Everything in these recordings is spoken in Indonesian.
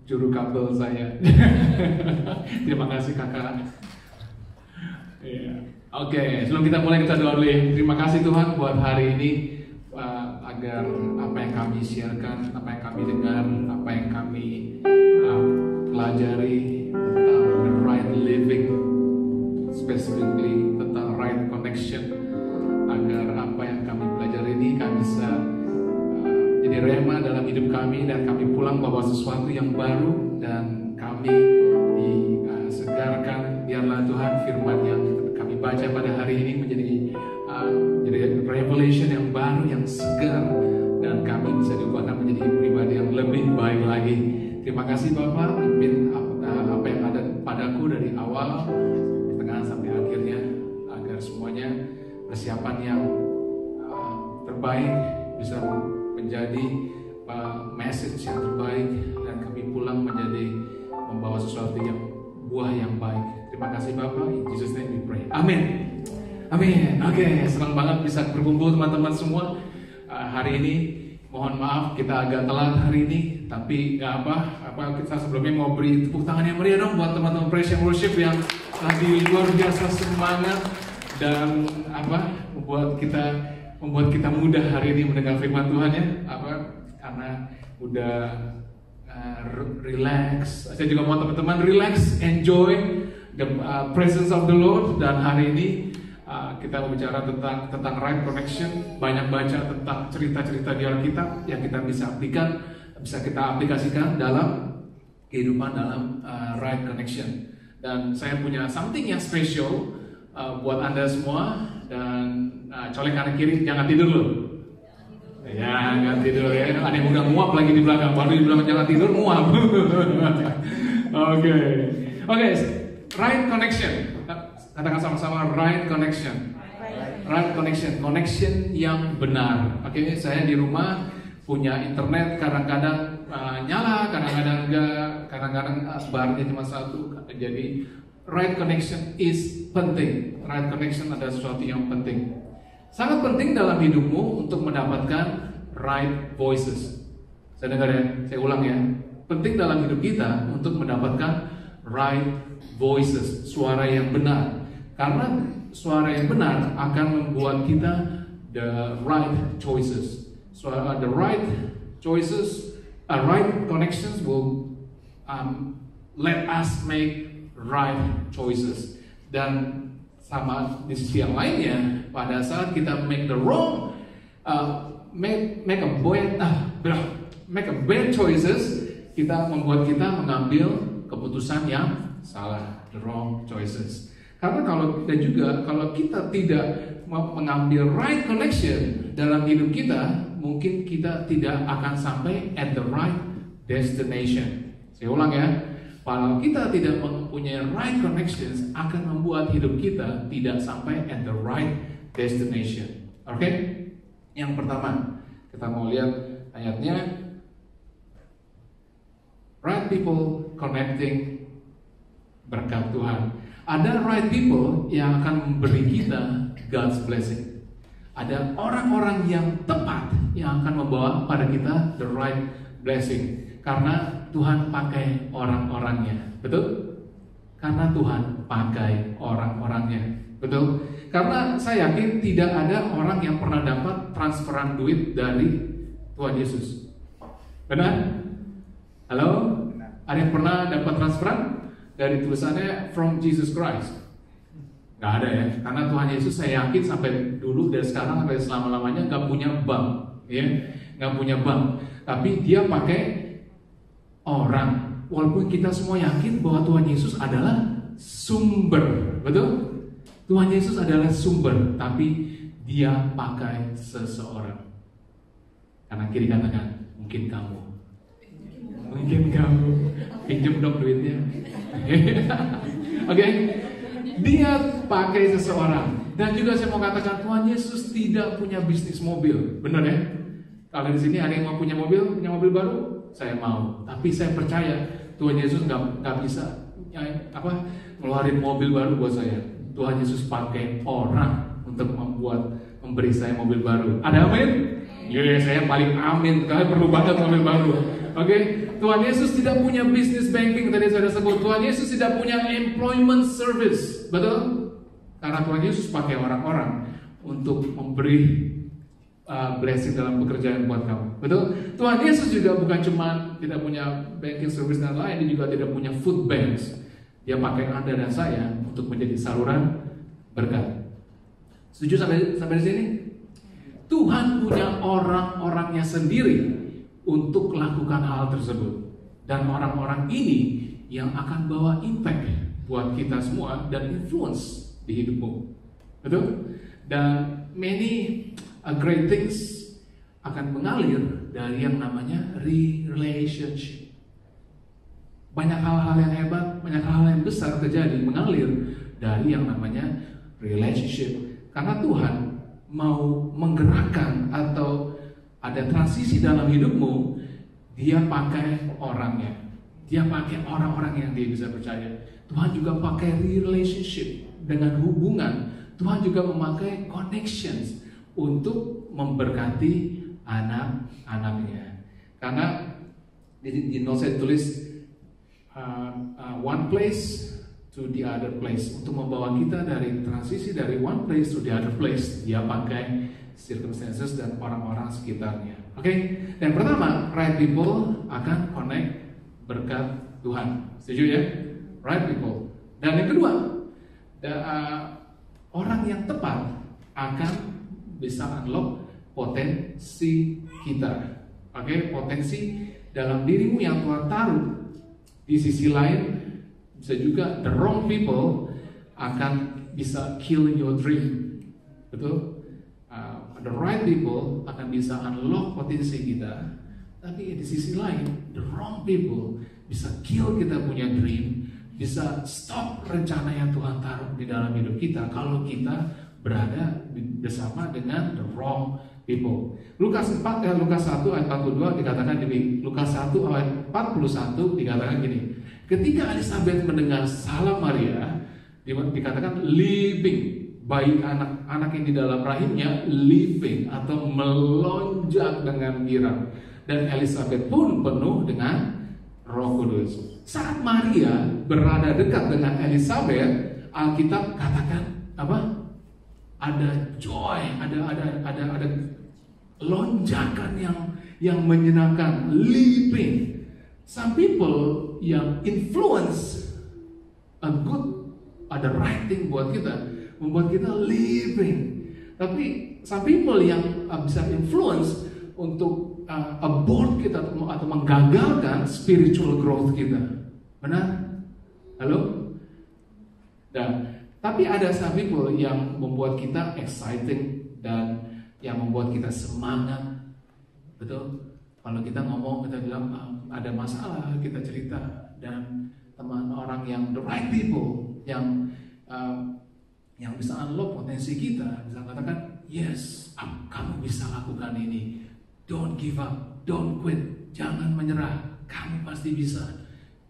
juru kabel saya. Terima kasih kakak. Oke, sebelum kita mulai kita doa dulu. Terima kasih Tuhan buat hari ini, agar apa yang kami siarkan, apa yang kami dengar, apa yang kami pelajari tentang the right living, specifically tentang right connection, agar apa yang kami pelajari ini kami bisa jadi rema dalam hidup kami, dan kami pulang bawa sesuatu yang baru, dan kami disegarkan. Biarlah Tuhan firman yang kami baca pada hari ini menjadi revelation yang baru, yang segar, dan kami bisa diubahkan menjadi pribadi yang lebih baik lagi. Terima kasih Bapak, pimpin apa yang ada padaku dari awal, pertengahan sampai akhirnya, agar semuanya persiapan yang terbaik bisa menjadi message yang terbaik, dan kami pulang menjadi membawa sesuatu yang buah yang baik. Terima kasih Bapak, in Jesus name we pray. Amin. Amin. Oke, senang banget bisa berkumpul teman-teman semua. Hari ini mohon maaf kita agak telat hari ini, tapi nggak apa kita sebelumnya mau beri tepuk tangan yang meriah dong buat teman-teman Praise and Worship yang tadi luar biasa semangat dan membuat kita mudah hari ini mendengar firman Tuhan ya. Karena udah relax. Saya juga mau teman-teman relax, enjoy the presence of the Lord. Dan hari ini kita bicara tentang right connection. Banyak baca tentang cerita-cerita di Alkitab yang kita bisa kita aplikasikan dalam kehidupan dalam right connection. Dan saya punya something yang special buat Anda semua. Dan colek kanan kiri, jangan tidur loh. Ya, jangan tidur ya. Ada yang udah muap lagi di belakang. Baru dibilang jangan tidur, muap. Oke, right connection. Katakan sama-sama, right connection. Right connection, connection yang benar. Oke, saya di rumah punya internet, kadang-kadang nyala, kadang-kadang enggak, kadang-kadang barnya cuma satu. Jadi right connection is penting. Right connection adalah sesuatu yang penting. Sangat penting dalam hidupmu untuk mendapatkan right voices. Saya dengar ya, saya ulang ya. Penting dalam hidup kita untuk mendapatkan right voices, suara yang benar. Karena suara yang benar akan membuat kita the right choices. The right choices, right connections will let us make right choices. Dan sama di sisi yang lainnya, pada saat kita make the wrong, make a bad choices, membuat kita mengambil keputusan yang salah, the wrong choices. Karena kalau kita tidak mengambil right connection dalam hidup kita, mungkin kita tidak akan sampai at the right destination. Saya ulang ya. Kalau kita tidak mempunyai right connections, akan membuat hidup kita tidak sampai at the right destination. Oke? Yang pertama, kita mau lihat ayatnya. Right people connecting berkat Tuhan. Ada right people yang akan memberi kita God's blessing. Ada orang-orang yang tepat yang akan membawa pada kita the right blessing. Karena Tuhan pakai orang-orangnya, betul? Karena Tuhan pakai orang-orangnya, betul? Karena saya yakin tidak ada orang yang pernah dapat transferan duit dari Tuhan Yesus. Benar? Halo? Ada yang pernah dapat transferan dari tulisannya from Jesus Christ? Gak ada ya, karena Tuhan Yesus saya yakin sampai dulu dari sekarang sampai selama-lamanya gak punya bank, ya, gak punya bank. Tapi dia pakai orang, walaupun kita semua yakin bahwa Tuhan Yesus adalah sumber, betul? Tuhan Yesus adalah sumber, tapi dia pakai seseorang. Kanan kiri katakan, mungkin kamu, pinjam dong duitnya. Oke, dia pakai seseorang. Dan juga saya mau katakan, Tuhan Yesus tidak punya bisnis mobil, benar ya? Kalau di sini ada yang mau punya mobil baru, saya mau. Tapi saya percaya Tuhan Yesus nggak bisa ngeluarin mobil baru buat saya. Tuhan Yesus pakai orang untuk memberi saya mobil baru. Ada amin? Saya paling amin. Kalian perlu banget mobil baru. Oke, Tuhan Yesus tidak punya business banking tadi saya sebut. Tuhan Yesus tidak punya employment service, betul? Karena Tuhan Yesus pakai orang-orang untuk memberi blessing dalam pekerjaan buat kamu, betul? Tuhan Yesus juga bukan cuma tidak punya banking service dan lain, dia juga tidak punya food banks. Dia pakai Anda dan saya untuk menjadi saluran berkat. Setuju sampai di sini? Tuhan punya orang-orangnya sendiri untuk lakukan hal tersebut, dan orang-orang ini yang akan bawa impact buat kita semua dan influence di hidupmu, betul? Dan many great things akan mengalir dari yang namanya relationship. Banyak hal-hal yang hebat, banyak hal yang besar terjadi mengalir dari yang namanya relationship. Karena Tuhan mau menggerakkan atau ada transisi dalam hidupmu, dia pakai orangnya. Dia pakai orang-orang yang dia bisa percaya. Tuhan juga pakai relationship dengan hubungan. Tuhan juga memakai connections untuk memberkati anak-anaknya. Karena di notes saya tulis one place to the other place, untuk membawa kita dari transisi dari one place to the other place. Dia pakai circumstances dan orang-orang sekitarnya. Oke? Dan pertama, right people akan connect berkat Tuhan. Setuju ya? Right people. Dan yang kedua, orang yang tepat akan bisa unlock potensi kita. Oke? Potensi dalam dirimu yang Tuhan taruh. Di sisi lain, bisa juga the wrong people akan bisa kill your dream. Betul? The right people akan bisa unlock potensi kita, tapi di sisi lain, the wrong people bisa kill kita punya dream, bisa stop rencana yang Tuhan taruh di dalam hidup kita kalau kita berada bersama dengan the wrong people. Lukas 1 ayat 42 dikatakan gini. Lukas 1 ayat 41 dikatakan gini. Ketika Elizabeth mendengar salam Maria, dikatakan leaping, bayi anak yang di dalam rahimnya leaping atau melonjak dengan girang, dan Elizabeth pun penuh dengan Roh Kudus. Saat Maria berada dekat dengan Elizabeth, Alkitab katakan apa? Ada joy, ada lonjakan yang menyenangkan, leaping. Some people yang influence ada right thing buat kita, membuat kita living. Tapi some people yang bisa influence untuk abort kita atau menggagalkan spiritual growth kita. Benar? Halo? Dan tapi ada some people yang membuat kita exciting dan yang membuat kita semangat. Betul? Kalau kita ngomong, kita bilang ada masalah, kita cerita, dan teman orang yang the right people yang bisa unlock potensi kita, bisa katakan, yes, kamu bisa lakukan ini. Don't give up, don't quit, jangan menyerah, kamu pasti bisa,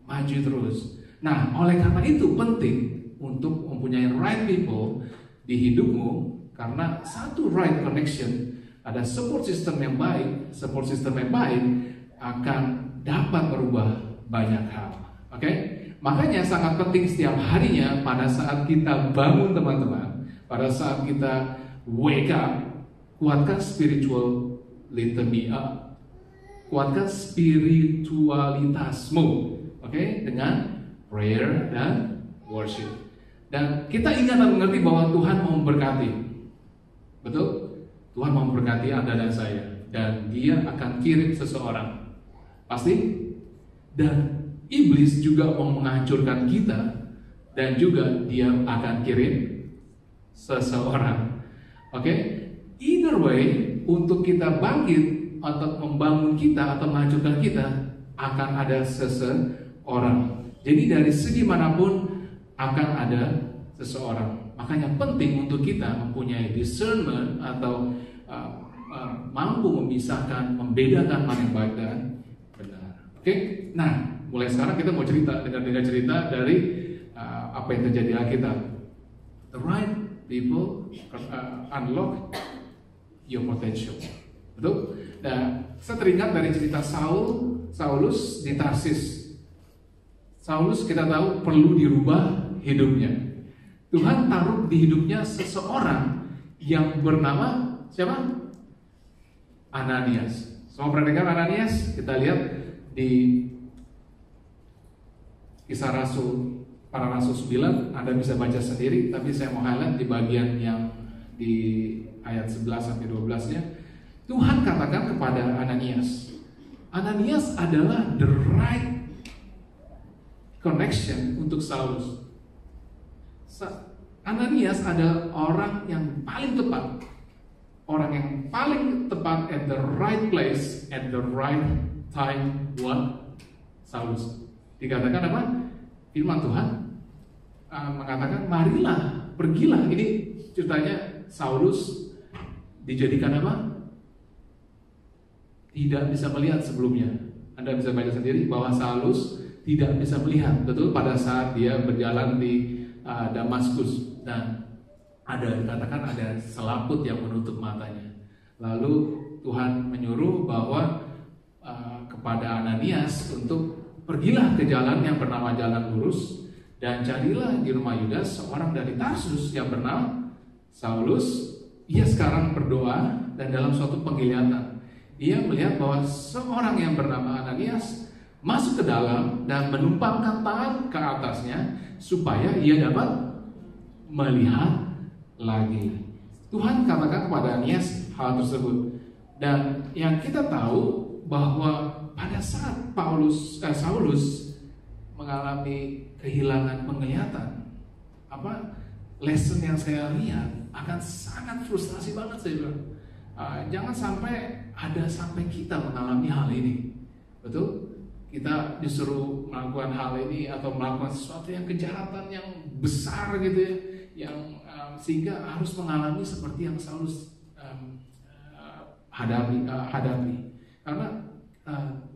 maju terus. Nah, oleh karena itu penting untuk mempunyai right people di hidupmu, karena satu right connection, ada support system yang baik, support system yang baik akan dapat merubah banyak hal. Oke? Makanya sangat penting setiap harinya pada saat kita bangun teman-teman, pada saat kita wake up, kuatkan spiritual litany up, kuatkan spiritualitasmu, oke? Dengan prayer dan worship. Dan kita ingat dan mengerti bahwa Tuhan mau memberkati, betul? Tuhan mau memberkati Anda dan saya, dan Dia akan kirim seseorang, pasti. Dan iblis juga mau menghancurkan kita, dan juga dia akan kirim seseorang. Oke? Either way, untuk kita bangkit atau membangun kita atau menghancurkan kita, akan ada seseorang. Jadi dari segi manapun akan ada seseorang. Makanya penting untuk kita mempunyai discernment atau mampu memisahkan, membedakan mana yang baik dan benar. Oke? Nah, mulai sekarang kita mau dengar cerita dari apa yang terjadi di Alkitab. The right people unlock your potential. Betul? Nah, saya teringat dari cerita Saulus di Tarsis. Saulus kita tahu perlu dirubah hidupnya. Tuhan taruh di hidupnya seseorang yang bernama siapa? Ananias. Semua pernah dengar Ananias? Kita lihat di Kisah Rasul, para Rasul 9, Anda bisa baca sendiri, tapi saya mau highlight di bagian yang di ayat 11 sampai 12-nya. Tuhan katakan kepada Ananias, Ananias adalah the right connection untuk Saulus. Ananias adalah orang yang paling tepat, orang yang paling tepat at the right place at the right time buat Saulus. Dikatakan apa? Firman Tuhan mengatakan, marilah, pergilah. Ini ceritanya Saulus dijadikan apa? Tidak bisa melihat sebelumnya. Anda bisa baca sendiri bahwa Saulus tidak bisa melihat, betul, pada saat dia berjalan di Damaskus, dan dikatakan ada selaput yang menutup matanya. Lalu Tuhan menyuruh bahwa kepada Ananias untuk pergilah ke jalan yang bernama Jalan Lurus dan carilah di rumah Yudas seorang dari Tarsus yang bernama Saulus. Ia sekarang berdoa dan dalam suatu penglihatan ia melihat bahwa seorang yang bernama Ananias masuk ke dalam dan menumpangkan tangan ke atasnya supaya ia dapat melihat lagi. Tuhan katakan kepada Ananias hal tersebut. Dan yang kita tahu bahwa pada saat Saulus mengalami kehilangan penglihatan, lesson yang saya lihat akan sangat frustasi banget, saya bilang. Jangan sampai kita mengalami hal ini. Betul? Kita disuruh melakukan hal ini atau melakukan sesuatu yang kejahatan yang besar gitu ya, yang sehingga harus mengalami seperti yang Saulus hadapi. Karena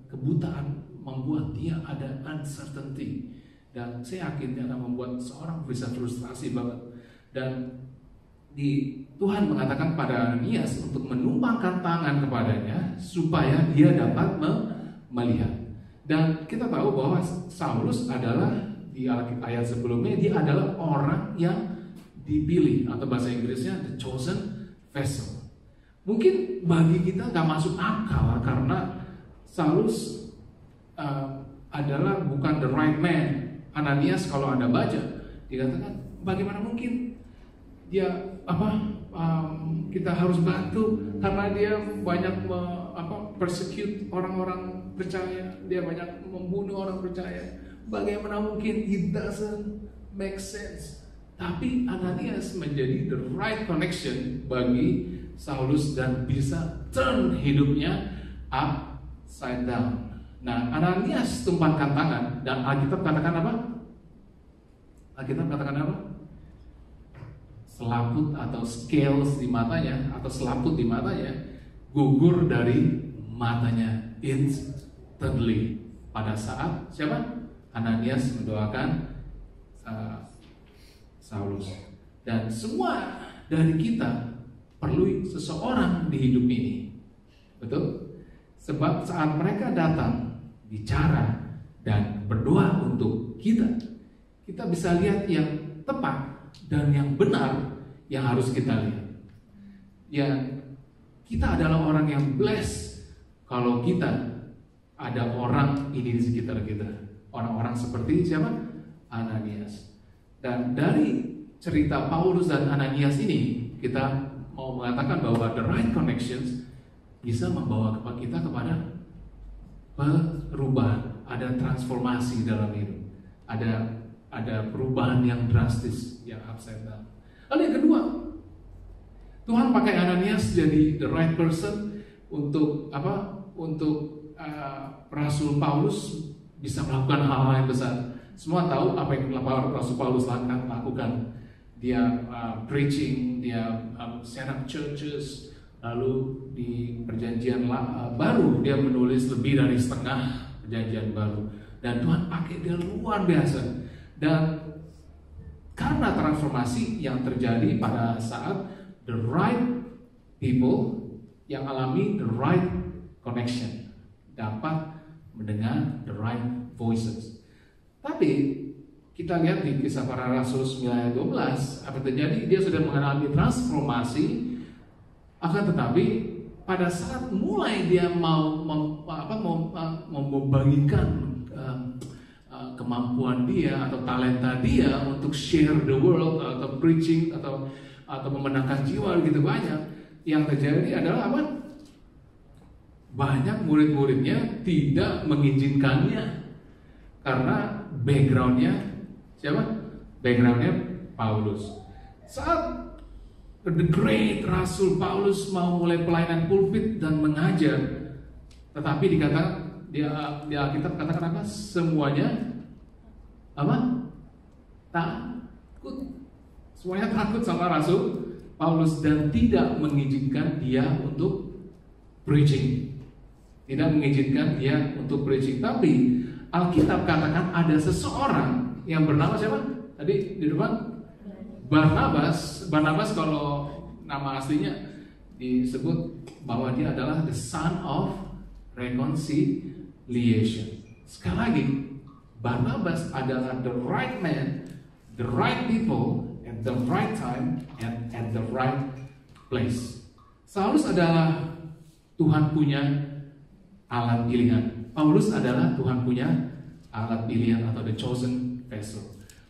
kebutaan membuat dia ada uncertainty, dan saya yakin dia akan membuat seorang bisa frustrasi banget. Dan Tuhan mengatakan pada Ananias untuk menumpangkan tangan kepadanya supaya dia dapat melihat. Dan kita tahu bahwa Saulus adalah, di ayat sebelumnya, dia adalah orang yang dipilih, atau bahasa Inggrisnya the chosen vessel. Mungkin bagi kita gak masuk akal karena Saulus adalah bukan the right man. Ananias kalau Anda baca dikatakan bagaimana mungkin dia kita harus bantu karena dia banyak persecute orang-orang percaya, dia banyak membunuh orang percaya. Bagaimana mungkin? It doesn't make sense. Tapi Ananias menjadi the right connection bagi Saulus dan bisa turn hidupnya upside down. Nah, Ananias tumpangkan tangan dan Alkitab katakan apa? Selaput atau scales di matanya atau selaput di matanya gugur dari matanya instantly pada saat siapa? Ananias mendoakan Saulus. Dan semua dari kita perlu seseorang di hidup ini, betul? Sebab saat mereka datang bicara dan berdoa untuk kita bisa lihat yang tepat dan yang benar yang harus kita lihat. Ya, kita adalah orang yang blessed kalau kita ada orang ini di sekitar kita. Orang-orang seperti siapa? Ananias. Dan dari cerita Paulus dan Ananias ini, kita mau mengatakan bahwa the right connections bisa membawa kita kepada perubahan, ada transformasi dalam hidup, ada perubahan yang drastis, yang upside down. Lalu yang kedua, Tuhan pakai Ananias jadi the right person untuk Rasul Paulus bisa melakukan hal-hal yang besar. Semua tahu apa yang Rasul Paulus lakukan. Dia preaching, dia set up churches. Lalu di perjanjian baru dia menulis lebih dari setengah perjanjian baru. Dan Tuhan pakai dia luar biasa. Dan karena transformasi yang terjadi pada saat the right people yang alami the right connection, dapat mendengar the right voices. Tapi kita lihat di Kisah Para Rasul 9 ayat 12, apa terjadi? Dia sudah mengalami transformasi, akan tetapi pada saat mulai dia mau membagikan kemampuan dia atau talenta dia untuk share the world atau preaching atau memenangkan jiwa gitu banyak, yang terjadi adalah apa? Banyak murid-muridnya tidak mengizinkannya karena backgroundnya siapa? Backgroundnya Paulus. Saat the great Rasul Paulus mau mulai pelayanan pulpit dan mengajar, tetapi dikatakan di Alkitab katakan apa? Semuanya apa? Takut. Semuanya takut sama Rasul Paulus dan tidak mengizinkan dia untuk preaching. Tidak mengizinkan dia untuk preaching. Tapi Alkitab katakan ada seseorang yang bernama siapa? Tadi di depan Barnabas. Barnabas kalau nama aslinya disebut bahwa dia adalah the son of reconciliation. Sekali lagi, Barnabas adalah the right man, the right people, at the right time, and at the right place. Saulus adalah Tuhan punya alat pilihan. Paulus adalah Tuhan punya alat pilihan atau the chosen vessel.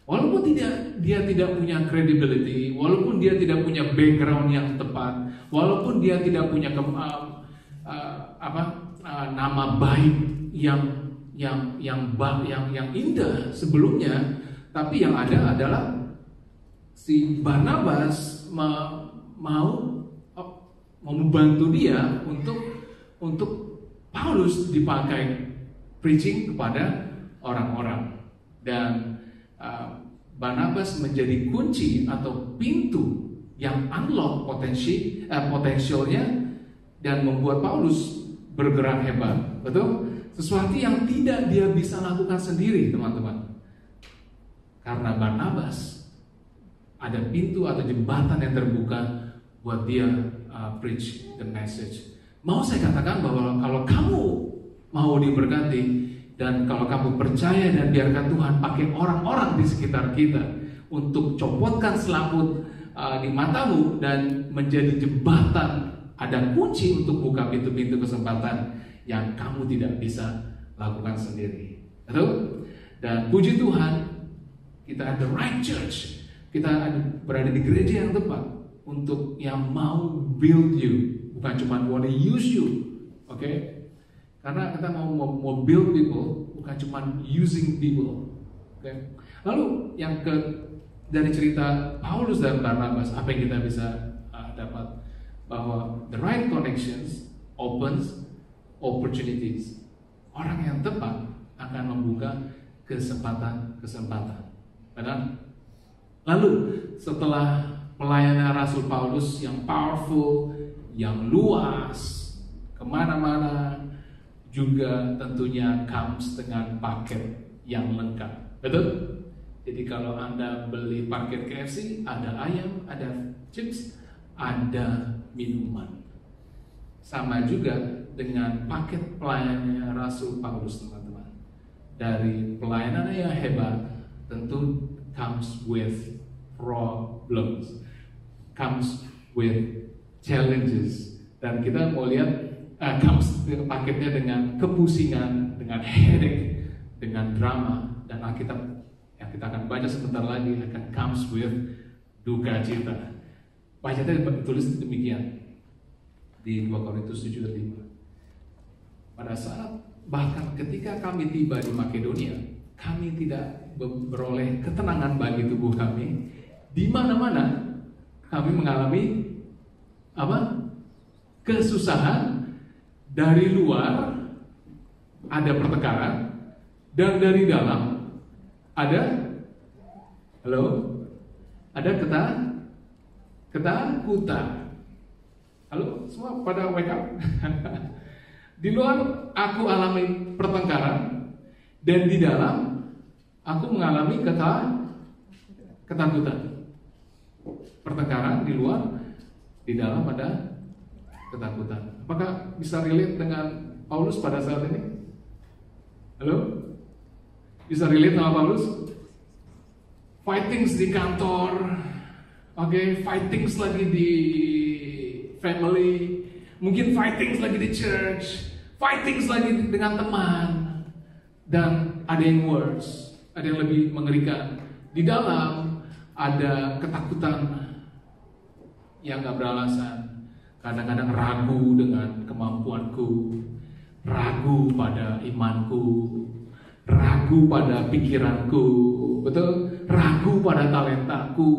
Walaupun dia tidak punya credibility, walaupun dia tidak punya background yang tepat, walaupun dia tidak punya nama baik yang indah sebelumnya, tapi yang ada adalah si Barnabas mau membantu dia untuk Paulus dipakai preaching kepada orang-orang, dan Barnabas menjadi kunci atau pintu yang unlock potensialnya dan membuat Paulus bergerak hebat. Betul? Sesuatu yang tidak dia bisa lakukan sendiri, teman-teman. Karena Barnabas ada pintu atau jembatan yang terbuka buat dia preach the message. Mau saya katakan bahwa kalau kamu mau diberkati, dan kalau kamu percaya dan biarkan Tuhan pakai orang-orang di sekitar kita untuk copotkan selaput di matamu dan menjadi jembatan, ada kunci untuk buka pintu-pintu kesempatan yang kamu tidak bisa lakukan sendiri. Betul? Dan puji Tuhan, kita ada right church. Kita berada di gereja yang tepat untuk yang mau build you, bukan cuma wanna use you. Oke? Karena kita mau build people, bukan cuma using people. Okay? Lalu yang dari cerita Paulus dan Barnabas, apa yang kita bisa dapat? Bahwa the right connections opens opportunities. Orang yang tepat akan membuka kesempatan-kesempatan. Benar? Lalu setelah pelayanan Rasul Paulus yang powerful, yang luas, kemana-mana, juga tentunya comes dengan paket yang lengkap. Betul? Jadi kalau Anda beli paket KFC, ada ayam, ada chips, ada minuman. Sama juga dengan paket pelayanannya Rasul Paulus, teman-teman. Dari pelayanan yang hebat, tentu comes with problems, comes with challenges. Dan kita mau lihat comes paketnya dengan kepusingan, dengan headache, dengan drama, dan Alkitab yang kita akan baca sebentar lagi akan comes with duka cita. Bacanya tulis demikian di 2 Korintus 7:5. Pada saat bahkan ketika kami tiba di Makedonia, kami tidak beroleh ketenangan bagi tubuh kami. Di mana-mana kami mengalami apa? Kesusahan. Dari luar ada pertengkaran, dan dari dalam ada ketakutan. Halo, semua pada wake up. Di luar aku alami pertengkaran, dan di dalam aku mengalami ketakutan. Pertengkaran di luar, di dalam ada ketakutan. Apakah bisa relate dengan Paulus pada saat ini? Halo? Bisa relate sama Paulus? Fightings di kantor, fightings lagi di family, mungkin fightings lagi di church, fightings lagi dengan teman, dan ada yang worse, ada yang lebih mengerikan. Di dalam ada ketakutan yang gak beralasan, kadang-kadang ragu dengan kemampuanku, ragu pada imanku, ragu pada pikiranku, betul? Ragu pada talentaku.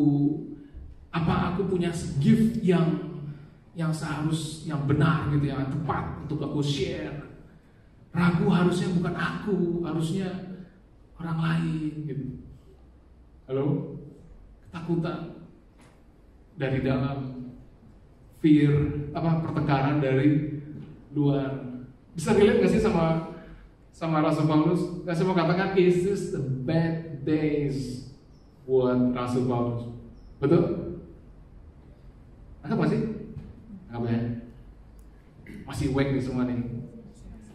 Apa aku punya gift yang benar gitu, yang tepat untuk aku share? Ragu harusnya bukan aku, harusnya orang lain gitu. Halo? Ketakutan dari dalam, fear, pertengkaran dari luar. Bisa relate gak sih sama Rasul Paulus? Saya mau katakan, is this the bad days buat Rasul Paulus? Betul? Anggap gak sih? Anggap ya? Masih wake nih semua nih.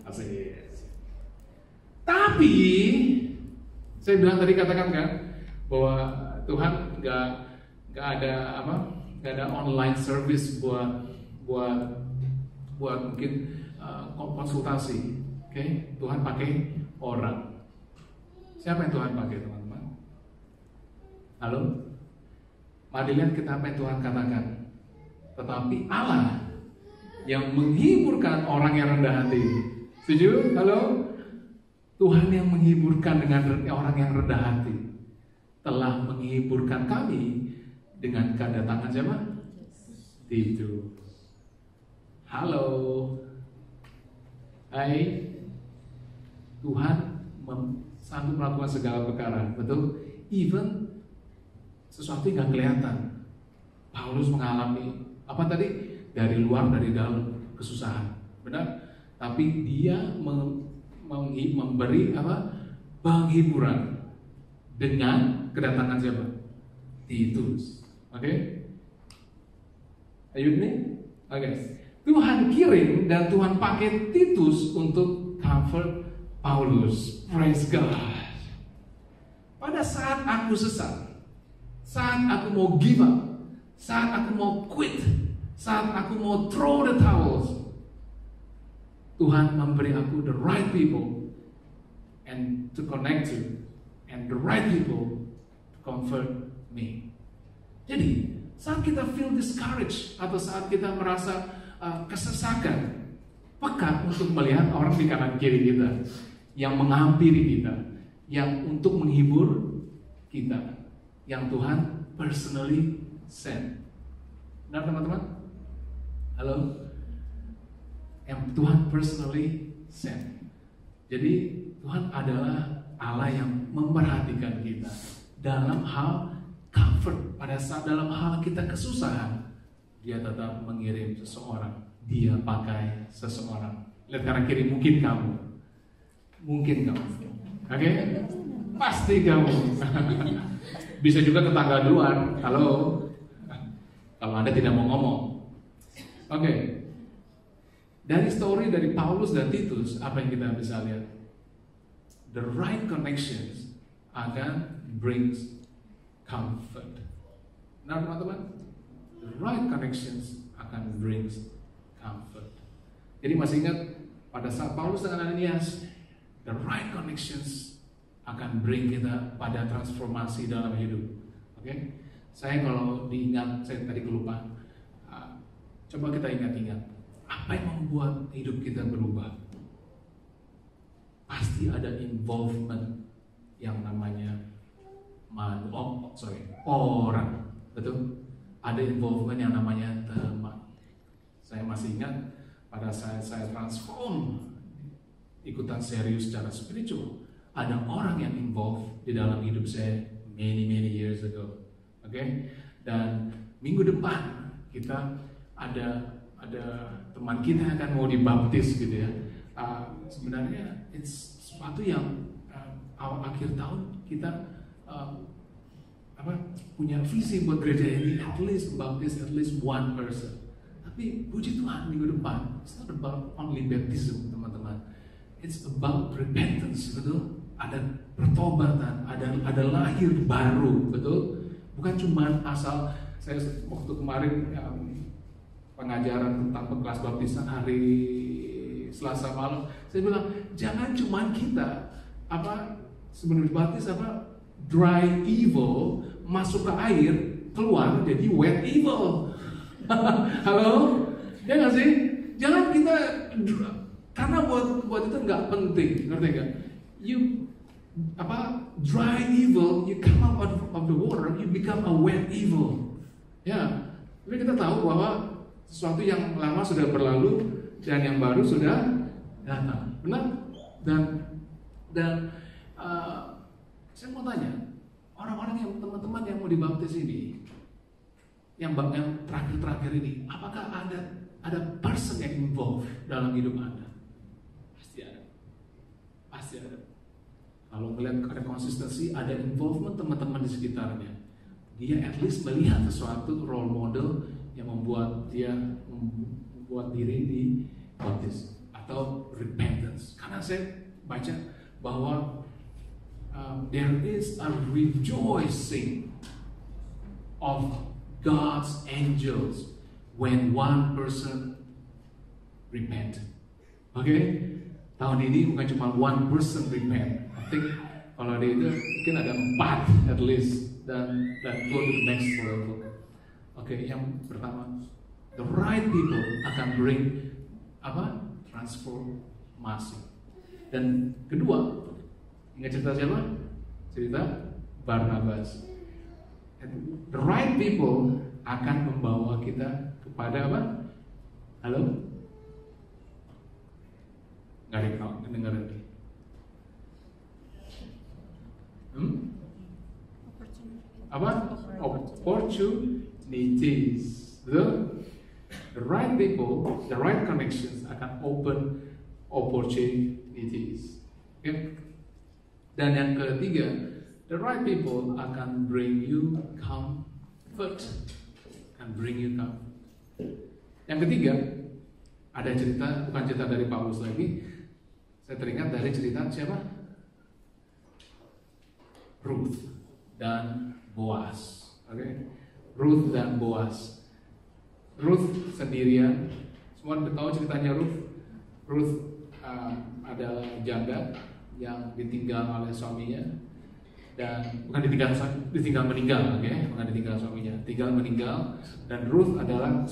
Asik. Tapi saya bilang tadi, katakan kan bahwa Tuhan gak ada online service buat mungkin konsultasi. Tuhan pakai orang. Siapa yang Tuhan pakai, teman-teman? Halo? Mari lihat kita apa yang Tuhan katakan. Tetapi Allah yang menghiburkan orang yang rendah hati. Setuju? Halo? Tuhan yang menghiburkan dengan orang yang rendah hati telah menghiburkan kami dengan kedatangan siapa? Titus. Halo. Hai. Tuhan sanggup melakukan segala perkara, betul? Even sesuatu yang gak kelihatan. Paulus mengalami apa tadi? Dari luar, dari dalam, kesusahan, benar? Tapi dia memberi penghiburan dengan kedatangan siapa? Titus. Oke? Are you with me? Oke. Tuhan kirim dan Tuhan pakai Titus untuk comfort Paulus. Praise God. Pada saat aku sesat, saat aku mau give up, saat aku mau quit, saat aku mau throw the towels, Tuhan memberi aku the right people and to connect to, and the right people to comfort me. Jadi saat kita feel discouraged atau saat kita merasa kesesakan, peka untuk melihat orang di kanan kiri kita yang menghampiri kita, yang untuk menghibur kita, yang Tuhan personally send. Benar teman-teman? Halo? Yang Tuhan personally send. Jadi Tuhan adalah Allah yang memperhatikan kita dalam hal comfort. Pada saat dalam hal kita kesusahan, Dia tetap mengirim seseorang. Dia pakai seseorang. Lihat kanan kiri, mungkin kamu. Mungkin kamu. Oke? Pasti kamu. Bisa juga tetangga luar. Halo? Kalau Anda tidak mau ngomong. Oke. Dari story dari Paulus dan Titus, apa yang kita bisa lihat? The right connections akan brings comfort. Nah teman-teman, the right connections akan brings comfort. Jadi masih ingat pada saat Paulus dengan Ananias, the right connections akan bring kita pada transformasi dalam hidup. Oke? Saya kalau diingat, saya tadi kelupaan. Coba kita ingat-ingat, apa yang membuat hidup kita berubah? Pasti ada involvement yang namanya orang, betul? Ada involvement yang namanya teman. Saya masih ingat pada saat saya transform, ikutan serius secara spiritual, ada orang yang involved di dalam hidup saya many years ago. Oke? Dan minggu depan kita ada teman kita yang akan mau dibaptis gitu ya. Sebenarnya it's sesuatu yang akhir tahun kita punya visi buat gereja ini, at least baptis at least one person. Tapi puji Tuhan minggu depan, it's not about only baptism teman-teman. It's about repentance, betul? Ada pertobatan, ada lahir baru, betul? Bukan cuma asal. Saya waktu kemarin pengajaran tentang kelas baptisan hari Selasa malam, saya bilang jangan cuma kita sebelum dibaptis dry evil masuk ke air, keluar jadi wet evil. Halo? Ya nggak sih? Jangan kita, karena buat itu nggak penting, ngerti nggak? Dry evil, you come out of the water, you become a wet evil. Ya, tapi kita tahu bahwa sesuatu yang lama sudah berlalu dan yang baru sudah datang, benar? Dan saya mau tanya, orang-orang yang teman-teman yang mau dibaptis ini, yang terakhir-terakhir ini, apakah ada person yang involved dalam hidup Anda? Pasti ada. Kalau melihat ada konsistensi, ada involvement teman-teman di sekitarnya. Dia at least melihat sesuatu role model yang membuat diri dibaptis atau repentance. Karena saya baca bahwa there is a rejoicing of God's angels when one person repent. Oke? Tahun ini bukan cuma one person repent. I think kalau dia itu mungkin ada 4 at least dan go to the next level. Oke, yang pertama, the right people akan bring transformasi. Dan kedua, ingat cerita siapa? Cerita Barnabas. And the right people akan membawa kita kepada apa? Halo? Nggak ada yang dengar lagi. Opportunities. The right people, the right connections akan open opportunities. Okay? Dan yang ketiga, the right people akan bring you comfort. Yang ketiga, ada cerita, bukan cerita dari Paulus lagi. Saya teringat dari cerita siapa? Ruth dan Boaz. Okay? Ruth dan Boaz. Ruth sendirian. Semua tahu ceritanya Ruth. Ruth adalah janda yang ditinggal oleh suaminya, dan bukan ditinggal meninggal, bukan ditinggal suaminya, tinggal meninggal. Dan Ruth adalah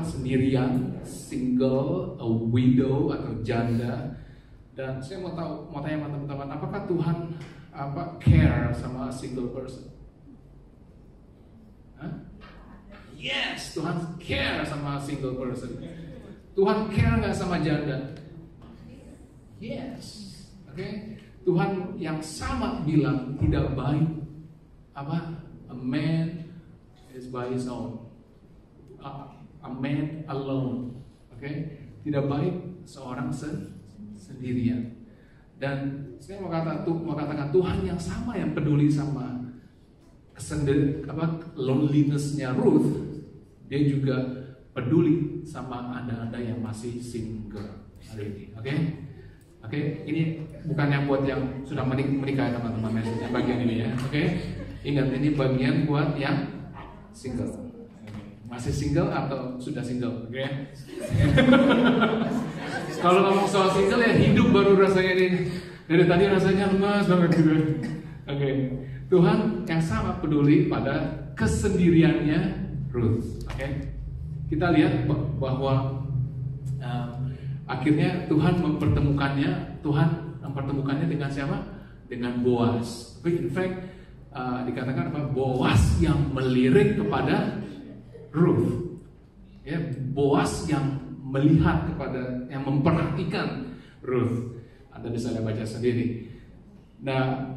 sendirian, single, a widow atau janda. Dan saya mau tanya sama teman-teman, apakah Tuhan care sama single person? Yes, Tuhan care sama single person. Tuhan care nggak sama janda? Yes. Oke, Tuhan yang sama bilang tidak baik a man is by his own, a man alone. Oke, tidak baik seorang sendirian. Dan saya mau katakan Tuhan yang sama yang peduli sama loneliness-nya Ruth, dia juga peduli sama anda-anda yang masih single hari ini. Oke, ini bukan yang buat yang sudah menikah teman-teman, message-nya bagian ini ya. Oke, ingat ini bagian buat yang single. Masih single atau sudah single? Oke. Kalau ngomong soal single ya hidup baru rasanya ini. Dari tadi rasanya lemas banget gitu. Oke. Tuhan yang sama peduli pada kesendiriannya Ruth. Oke. Kita lihat bahwa akhirnya Tuhan mempertemukannya dengan siapa? Dengan Boaz. In fact, dikatakan Boaz yang melirik kepada Ruth. Ya, Boaz yang melihat yang memperhatikan Ruth. Anda bisa baca sendiri. Nah,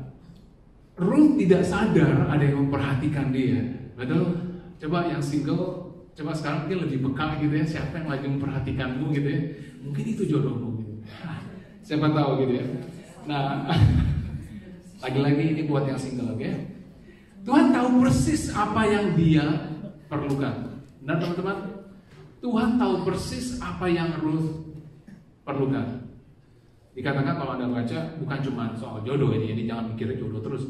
Ruth tidak sadar ada yang memperhatikan dia. Betul? Coba yang single, coba sekarang mungkin lebih peka gitu ya. Siapa yang lagi memperhatikanmu gitu ya? Mungkin itu jodohmu gitu. Siapa tahu gitu ya. Nah, lagi-lagi ini buat yang single, oke? Tuhan tahu persis apa yang dia perlukan. Benar teman-teman? Tuhan tahu persis apa yang Ruth perlukan. Dikatakan kalau Anda baca, bukan cuma soal jodoh ini jangan mikirnya jodoh terus.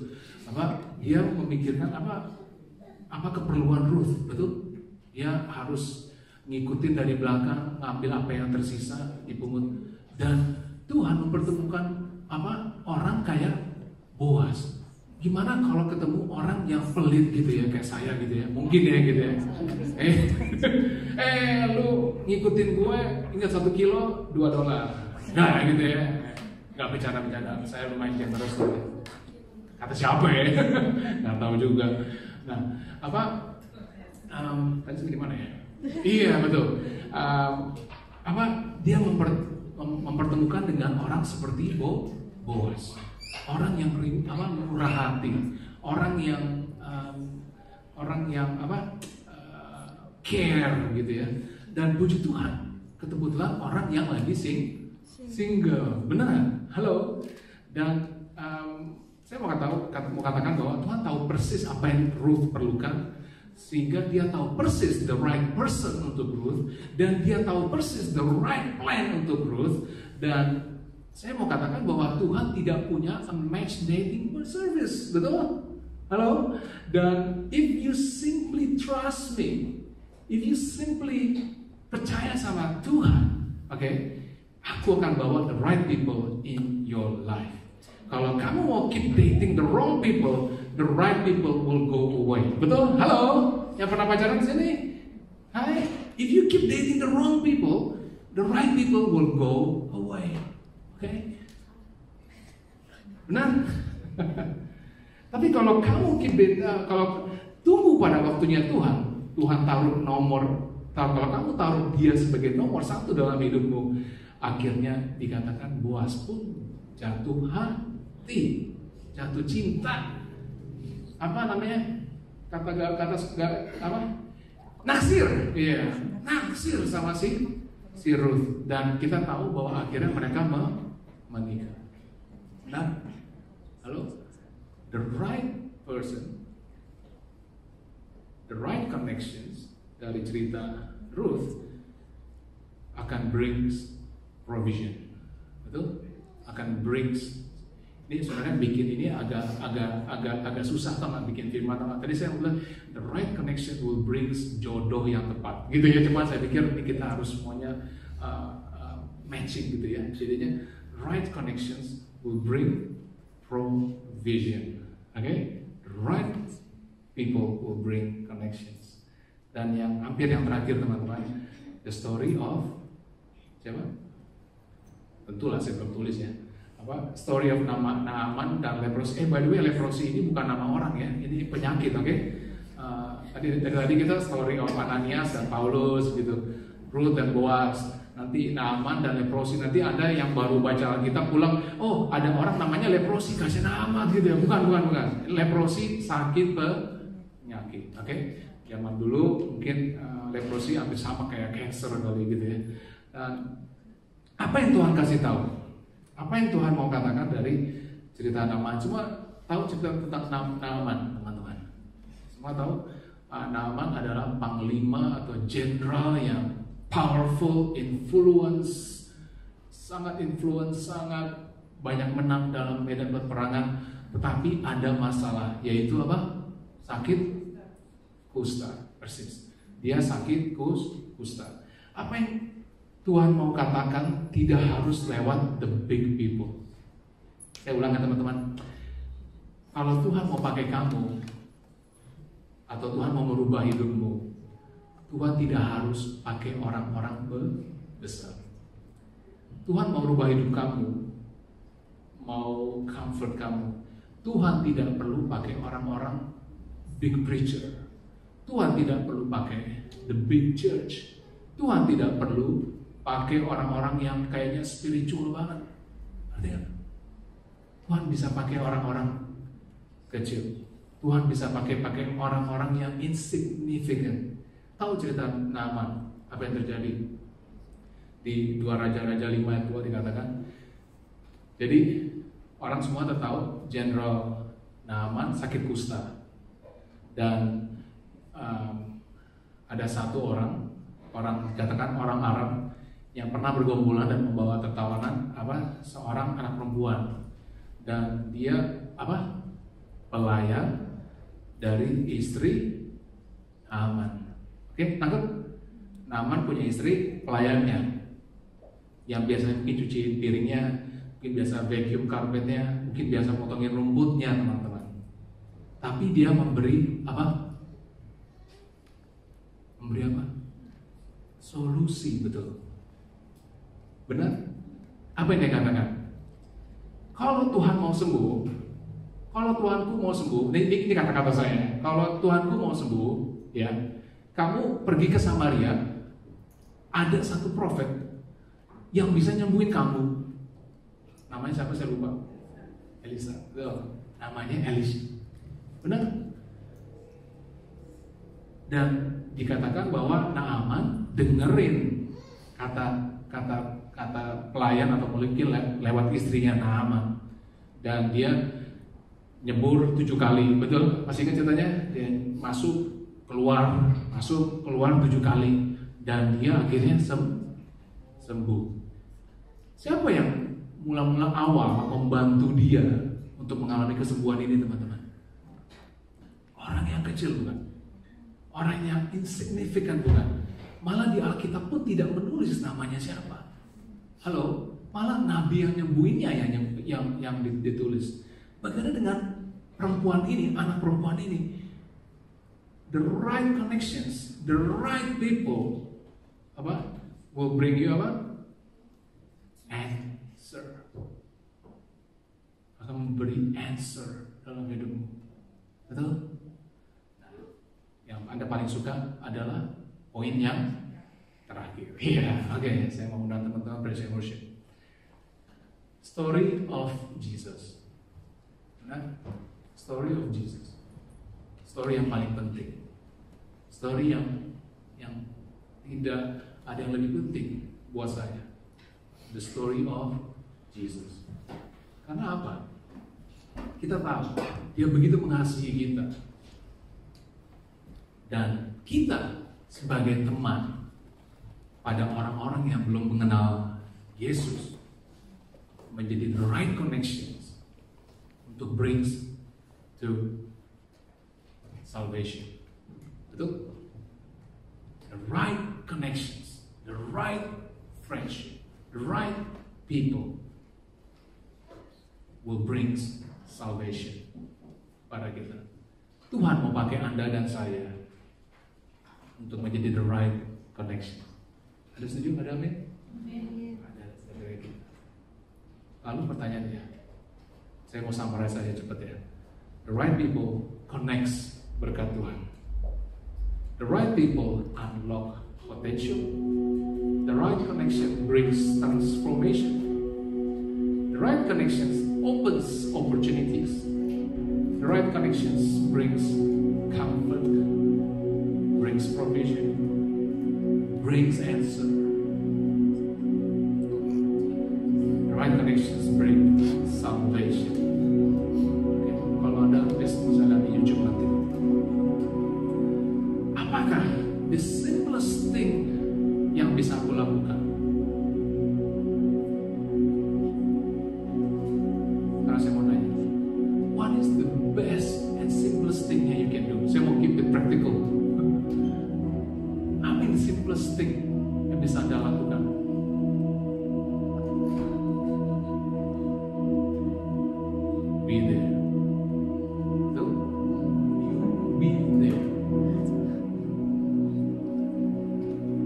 Dia memikirkan apa keperluan Ruth, betul? Dia harus ngikutin dari belakang, ngambil apa yang tersisa, dipungut. Dan Tuhan mempertemukan orang kayak Boaz. Gimana kalau ketemu orang yang pelit gitu ya, kayak saya gitu ya, mungkin ya gitu ya. Lu ngikutin gue, ingat 1 kilo $2. Nah gitu ya, nggak bercanda-bercanda. Saya lumayan generous gitu. Kata siapa ya? Nggak tahu juga. Nah, tadi di mana ya? Iya betul. Dia mempertemukan dengan orang seperti Boaz, orang yang murah hati, orang yang care gitu ya. Dan puji Tuhan, kebetulan orang yang lagi single, beneran. Halo. Dan saya mau katakan bahwa Tuhan tahu persis apa yang Ruth perlukan, sehingga dia tahu persis the right person untuk Ruth, dan dia tahu persis the right plan untuk Ruth. Dan saya mau katakan bahwa Tuhan tidak punya a match dating service, betul? Halo? Dan if you simply trust me, if you simply percaya sama Tuhan, oke, aku akan bawa the right people in your life. Kalau kamu mau keep dating the wrong people, the right people will go away. Betul? Halo? Yang pernah pacaran di sini? Hai. If you keep dating the wrong people, the right people will go away. Oke? Benar? Tapi kalau kamu kalau tunggu pada waktunya Tuhan taruh kalau kamu taruh dia sebagai nomor 1 dalam hidupmu, akhirnya dikatakan Boaz pun jatuh hati, jatuh cinta. Naksir. Iya, naksir sama si Ruth. Dan kita tahu bahwa akhirnya mereka menikah. Nah, halo, the right person, the right connections dari cerita Ruth akan brings provision, betul? Akan brings. Ini sebenarnya bikin ini agak susah teman bikin firman teman. Tadi saya bilang the right connection will brings jodoh yang tepat, gitu ya. Cuma saya pikir ini kita harus semuanya matching gitu ya. Jadinya right connections will bring provision. Okay? The right people will bring connections. Dan yang hampir yang terakhir teman-teman, the story of siapa? Tentulah saya belum tulis ya. Story of Naaman dan leprosi. By the way, leprosi ini bukan nama orang ya, ini penyakit, oke? Tadi kita story of Ananias dan Paulus gitu, Ruth dan Boaz. Nanti Naaman dan leprosi. Nanti ada yang baru baca Alkitab pulang, oh ada orang namanya leprosi, kasih nama gitu ya. Bukan. Leprosi sakit penyakit, oke? Zaman dulu mungkin leprosi hampir sama kayak cancer kali gitu ya. Dan apa yang Tuhan kasih tahu? Apa yang Tuhan mau katakan dari cerita Naaman? Semua tahu cerita tentang Naaman, teman-teman. Semua tahu Naaman adalah panglima atau jenderal yang powerful, sangat banyak menang dalam medan peperangan. Tetapi ada masalah, yaitu apa? Sakit kusta, persis. Dia sakit kusta. Apa yang Tuhan mau katakan tidak harus lewat the big people. Saya ulangkan teman-teman. Kalau Tuhan mau pakai kamu, atau Tuhan mau merubah hidupmu, Tuhan tidak harus pakai orang-orang besar. Tuhan mau merubah hidup kamu, mau comfort kamu, Tuhan tidak perlu pakai orang-orang big preacher. Tuhan tidak perlu pakai the big church. Tuhan tidak perlu pakai orang-orang yang kayaknya spiritual banget. Artinya Tuhan bisa pakai orang-orang kecil. Tuhan bisa pakai orang-orang yang insignificant. Tahu cerita Naaman, apa yang terjadi di 2 Raja-Raja 5 ayat 2 dikatakan. Jadi orang semua tahu Jenderal Naaman sakit kusta. Dan ada satu orang katakan orang Arab yang pernah bergombolan dan membawa tertawanan seorang anak perempuan, dan dia pelayan dari istri Naaman. Oke, tangkap? Naaman punya istri pelayannya yang biasa mungkin cuci piringnya, mungkin biasa vacuum karpetnya, mungkin biasa potongin rumputnya, teman-teman. Tapi dia memberi apa? Memberi apa? Solusi, betul. Benar? Apa yang dia katakan? Kalau Tuhan mau sembuh, kalau Tuhanku mau sembuh, ini kata-kata saya. Kalau Tuhanku mau sembuh, ya, kamu pergi ke Samaria, ada satu profet yang bisa nyembuhin kamu. Namanya siapa saya lupa. Elisa. Namanya Elisha. Benar? Dan dikatakan bahwa Naaman dengerin kata pelayan atau mungkin lewat istrinya Naaman, dan dia nyebur 7 kali, betul? Masih ingat ceritanya? Dia masuk keluar 7 kali, dan dia akhirnya sembuh. Siapa yang mula-mula awal membantu dia untuk mengalami kesembuhan ini, teman-teman? Orang yang kecil, bukan? Orang yang insignifikan, bukan? Malah di Alkitab pun tidak menulis namanya siapa. Halo, malah nabi yang nyembuhinnya yang ditulis. Bagaimana dengan perempuan ini, anak perempuan ini? The right connections, the right people, will bring you answer. Akan memberi answer dalam hidupmu. Betul? Nah, yang Anda paling suka adalah poin yang terakhir. Iya, oke. Saya mau undang teman-teman praise and worship. Story of Jesus. Nah, story of Jesus. Story yang paling penting. Story yang tidak ada yang lebih penting buat saya. The story of Jesus. Karena apa? Kita tahu dia begitu mengasihi kita. Dan kita sebagai teman pada orang-orang yang belum mengenal Yesus, menjadi the right connections untuk brings to salvation. Betul? The right connections, the right friendship, the right people will bring salvation pada kita. Tuhan mau pakai Anda dan saya untuk menjadi the right connection. Ada setuju? Ada amin? Ada. Lalu pertanyaannya, saya mau summarize saja cepat ya. The right people connects berkat Tuhan. The right people unlock potential. The right connection brings transformation. The right connections opens opportunities. The right connections brings comfort, brings provision, brings answer. The right connections bring salvation. Okay. Kalau Anda bisa lihat di YouTube nanti. Apakah the simplest thing yang bisa aku lakukan? Karena saya mau nanya, what is the best and simplest thing that you can do? Saya mau keep it practical. Apa yang simplest thing yang bisa Anda lakukan? Be there. So, be there.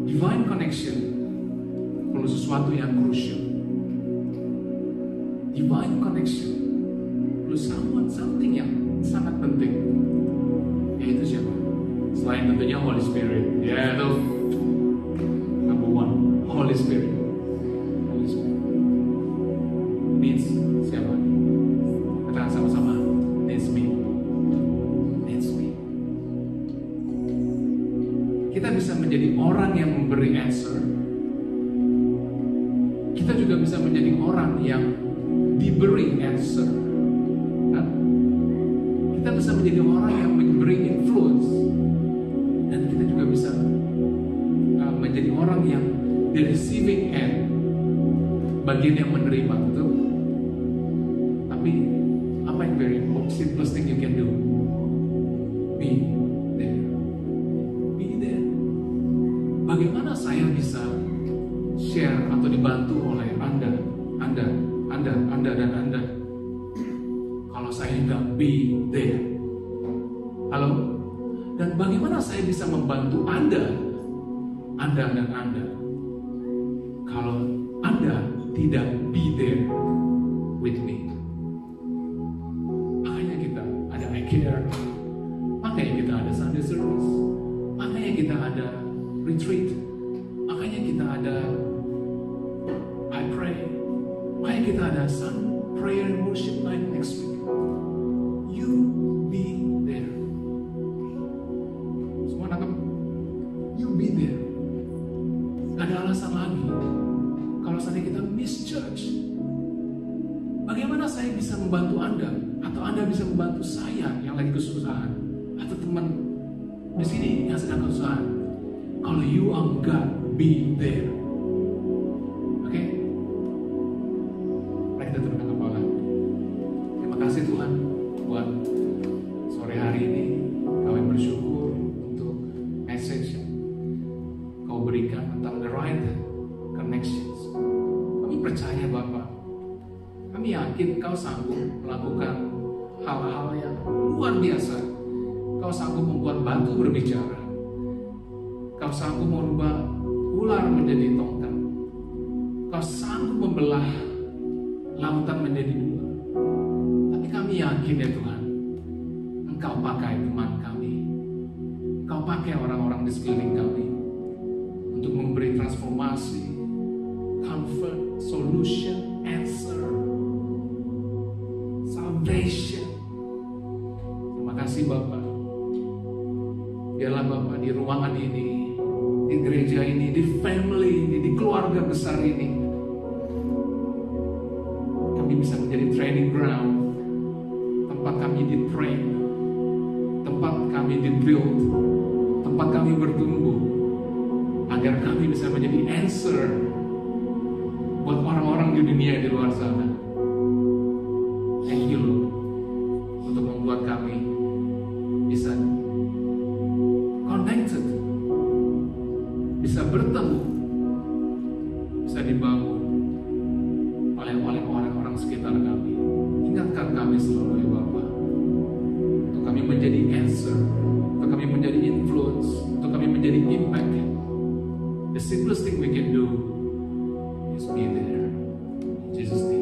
Divine connection perlu sesuatu yang crucial. Divine connection perlu something yang sangat penting. Yaitu siapa? Selain tentunya Holy Spirit. Ya, itu number one, Holy Spirit. Holy Spirit needs siapa? Katakan sama-sama, needs me. Needs me. Kita bisa menjadi orang yang memberi answer. Kita juga bisa menjadi orang yang diberi answer. Nah, kita bisa menjadi orang yang memberi influence. Dan kita juga bisa menjadi bagian yang menerima, betul? Tapi apa yang very simplest thing you can do? Be there. Be there. Bagaimana saya bisa share atau dibantu oleh Anda dan Anda kalau saya nggak be there? Halo? Dan bagaimana saya bisa membantu Anda dan Anda kalau Anda tidak be there with me? Makanya kita ada I Care, makanya kita ada Sunday Service, makanya kita ada retreat, makanya kita ada I Pray, makanya kita ada Sun Prayer and Worship Night next week. You be there. Semua nangkep? You be there. Gak ada alasan lagi kalau saatnya kita miss church. Bagaimana saya bisa membantu Anda atau Anda bisa membantu saya yang lagi kesusahan atau teman di sini yang sedang kesusahan kalau you are God be there? Oke? Mari kita tundukkan kepala. Terima kasih Tuhan buat sore hari ini. Kami bersyukur untuk message yang Kau berikan tentang the right connections. Kami percaya Bapak, kami yakin Kau sanggup melakukan hal-hal yang luar biasa. Kau sanggup membuat batu berbicara. Kau sanggup merubah ular menjadi tongkat. Kau sanggup membelah lautan menjadi dua. Tapi kami yakin ya Tuhan, Engkau pakai teman kami. Kau pakai orang-orang di sekeliling kami untuk memberi transformasi, comfort, solution, answer, salvation. Terima kasih Bapak. Biarlah Bapak di ruangan ini, di gereja ini, di family ini, di keluarga besar ini, kami bisa menjadi training ground, tempat kami di-train, tempat kami di-build, tempat kami bertumbuh, agar kami bisa menjadi answer buat orang-orang di dunia di luar sana. Thank you Lord untuk membuat kami bisa connected, bisa bertemu, bisa dibangun oleh orang-orang sekitar kami. Ingatkan kami selalu ya Bapak, untuk kami menjadi answer, untuk kami menjadi influence, untuk kami menjadi impact. The simplest thing we can do is be there. In Jesus' name.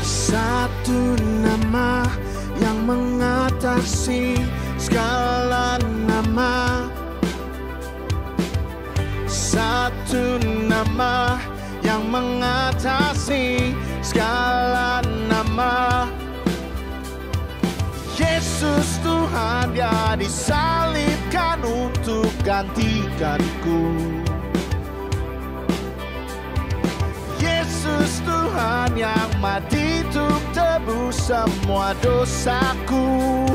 Satu nama yang mengatasi segala nama. Satu nama yang mengatasi segala nama. Yesus Tuhan, Dia disalibkan untuk gantikanku. Yesus Tuhan yang mati untuk tebus semua dosaku.